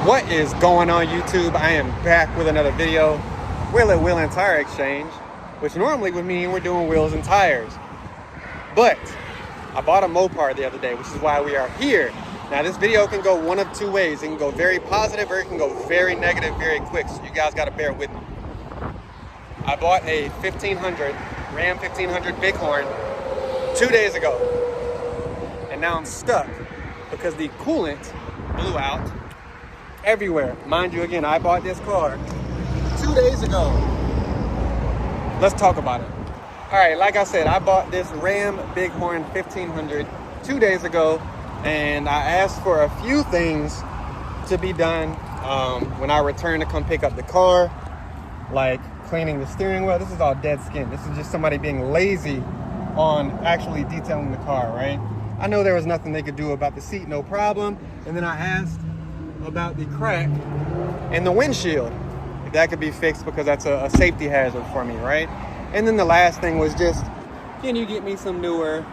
What is going on, YouTube? I am back with another video. We're at Wheel and Tire Exchange, which normally would mean we're doing wheels and tires. But I bought a Mopar the other day, which is why we are here. Now this video can go one of two ways. It can go very positive or it can go very negative very quick, so you guys gotta bear with me. I bought a 1500 Ram 1500 Bighorn 2 days ago. And now I'm stuck because the coolant blew out everywhere. Mind you, again, I bought this car 2 days ago. Let's talk about it. All right, like I said, I bought this Ram Bighorn 1500 2 days ago, and I asked for a few things to be done when I return to come pick up the car, like cleaning the steering wheel. This is all dead skin. This is just somebody being lazy on actually detailing the car, right? I know there was nothing they could do about the seat, no problem. And then I asked about the crack in the windshield, if that could be fixed, because that's a safety hazard for me, right? And then the last thing was just, can you get me some newer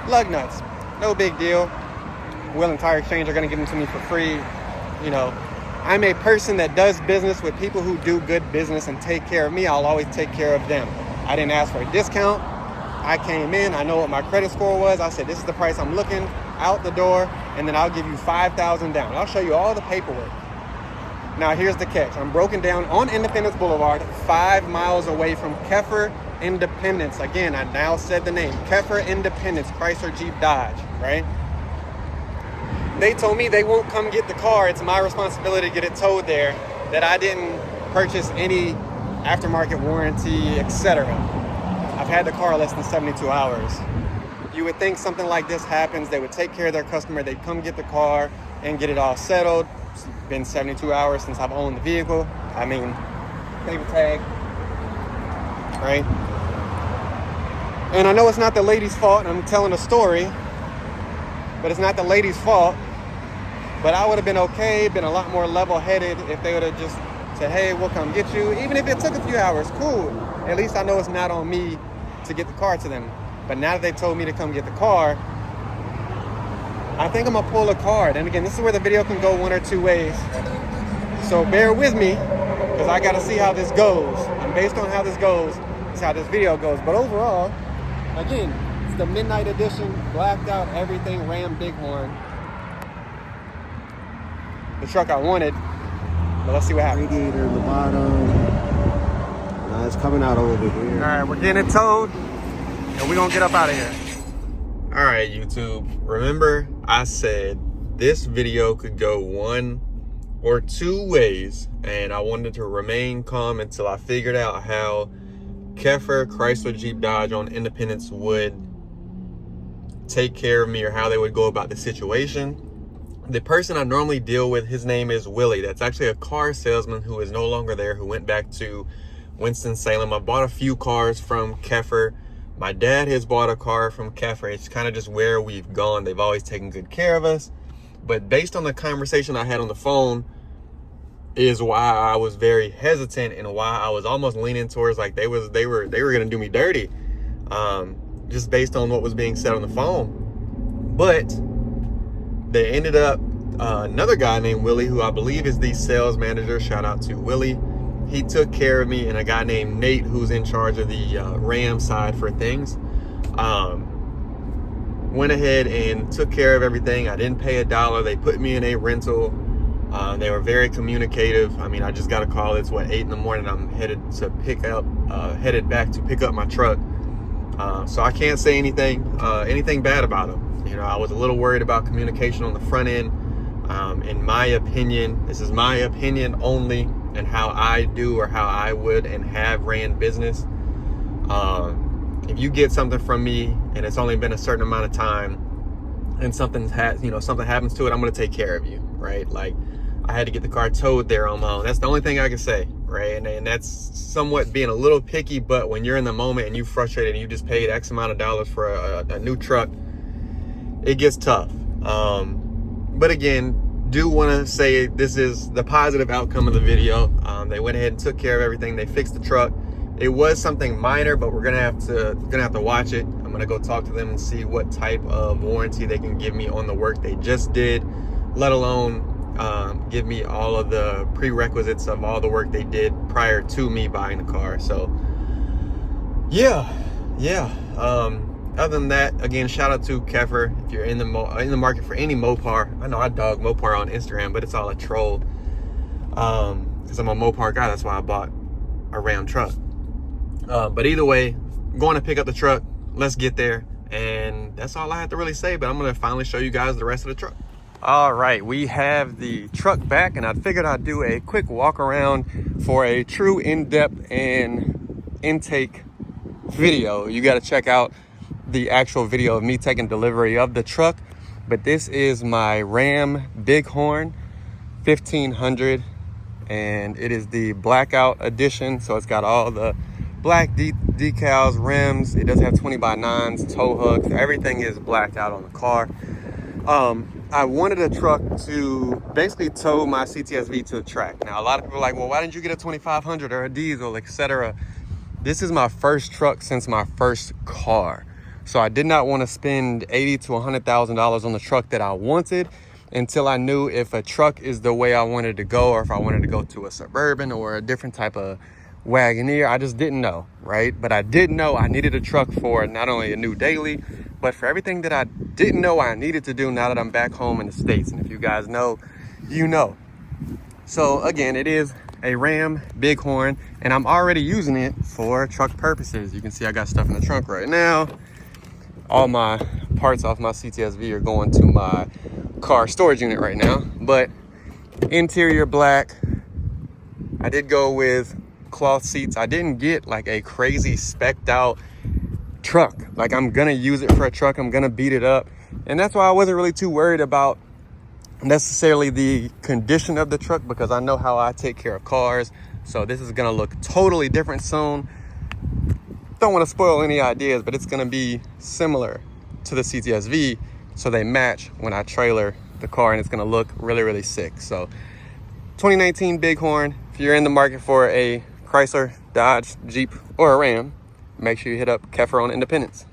lug nuts? No big deal. Wheel and Tire Exchange are gonna give them to me for free. You know, I'm a person that does business with people who do good business and take care of me. I'll always take care of them. I didn't ask for a discount. I came in, I know what my credit score was. I said, this is the price I'm looking, out the door, and then I'll give you $5,000 down. I'll show you all the paperwork. Now here's the catch. I'm broken down on Independence Boulevard, 5 miles away from Keffer Independence. Again, I now said the name, Keffer Independence, Chrysler Jeep Dodge, right? They told me they won't come get the car. It's my responsibility to get it towed there, that I didn't purchase any aftermarket warranty, etc. I've had the car less than 72 hours. You would think something like this happens, they would take care of their customer, they'd come get the car and get it all settled. It's been 72 hours since I've owned the vehicle. I mean, paper tag, right? And I know it's not the lady's fault, I'm telling a story, but it's not the lady's fault. But I would have been okay, been a lot more level-headed if they would have just said, hey, we'll come get you. Even if it took a few hours, cool. At least I know it's not on me to get the car to them. But now that they told me to come get the car, I think I'm gonna pull a card. And again, this is where the video can go one or two ways. So bear with me, because I gotta see how this goes. And based on how this goes, is how this video goes. But overall, again, it's the midnight edition, blacked out everything Ram Bighorn. The truck I wanted, but let's see what happens. Radiator in the bottom. Now it's coming out over here. All right, we're getting it towed, and we're gonna get up out of here. All right, YouTube, remember I said this video could go one or two ways, and I wanted to remain calm until I figured out how Keffer Chrysler Jeep Dodge on Independence would take care of me, or how they would go about the situation. The person I normally deal with, his name is Willie. That's actually a car salesman who is no longer there, who went back to Winston-Salem. I bought a few cars from Keffer. My dad has bought a car from Keffer. It's kind of just where we've gone. They've always taken good care of us. But based on the conversation I had on the phone is why I was very hesitant, and why I was almost leaning towards like they were gonna do me dirty. Just based on what was being said on the phone. But they ended up, another guy named Willie, who I believe is the sales manager, shout out to Willie. He took care of me, and a guy named Nate, who's in charge of the Ram side for things, went ahead and took care of everything. I didn't pay $1. They put me in a rental. They were very communicative. I mean, I just got a call. It's 8 in the morning. I'm headed back to pick up my truck. So I can't say anything bad about them. You know, I was a little worried about communication on the front end. In my opinion, this is my opinion only, and how I do, or how I would and have ran business. If you get something from me and it's only been a certain amount of time, and something happens to it, I'm gonna take care of you, right? Like, I had to get the car towed there on my own. That's the only thing I can say, right? And that's somewhat being a little picky, but when you're in the moment and you're frustrated and you just paid X amount of dollars for a new truck, it gets tough. But again, do want to say this is the positive outcome of the video. They went ahead and took care of everything. They fixed the truck. It was something minor, but we're gonna have to watch it. I'm gonna go talk to them and see what type of warranty they can give me on the work they just did, let alone give me all of the prerequisites of all the work they did prior to me buying the car. So yeah. Other than that, again, shout out to Keffer. If you're in the market for any Mopar, I know I dog Mopar on Instagram, but it's all a troll. Because I'm a Mopar guy, that's why I bought a Ram truck. But either way, I'm going to pick up the truck. Let's get there. And that's all I have to really say, but I'm going to finally show you guys the rest of the truck. All right, we have the truck back, and I figured I'd do a quick walk around for a true in-depth and intake video. You got to check out the actual video of me taking delivery of the truck. But this is my Ram Bighorn 1500, and it is the blackout edition. So it's got all the black decals, rims. It does have 20x9s, tow hooks. Everything is blacked out on the car. I wanted a truck to basically tow my CTSV to the track. Now, a lot of people are like, well, why didn't you get a 2500 or a diesel, etc.? This is my first truck since my first car. So I did not want to spend $80,000 to $100,000 on the truck that I wanted until I knew if a truck is the way I wanted to go, or if I wanted to go to a Suburban or a different type of Wagoneer. I just didn't know, right? But I did know I needed a truck for not only a new daily, but for everything that I didn't know I needed to do now that I'm back home in the States. And if you guys know, you know. So again, it is a Ram Bighorn, and I'm already using it for truck purposes. You can see I got stuff in the trunk right now. All my parts off my CTSV are going to my car storage unit right now. But interior black. I did go with cloth seats. I didn't get like a crazy specced out truck. Like, I'm gonna use it for a truck. I'm gonna beat it up. And that's why I wasn't really too worried about necessarily the condition of the truck, because I know how I take care of cars. So this is gonna look totally different soon. Don't want to spoil any ideas, but it's gonna be similar to the CTSV, so they match when I trailer the car, and it's gonna look really, really sick. So 2019 Bighorn. If you're in the market for a Chrysler, Dodge, Jeep, or a Ram, make sure you hit up Keffer on Independence.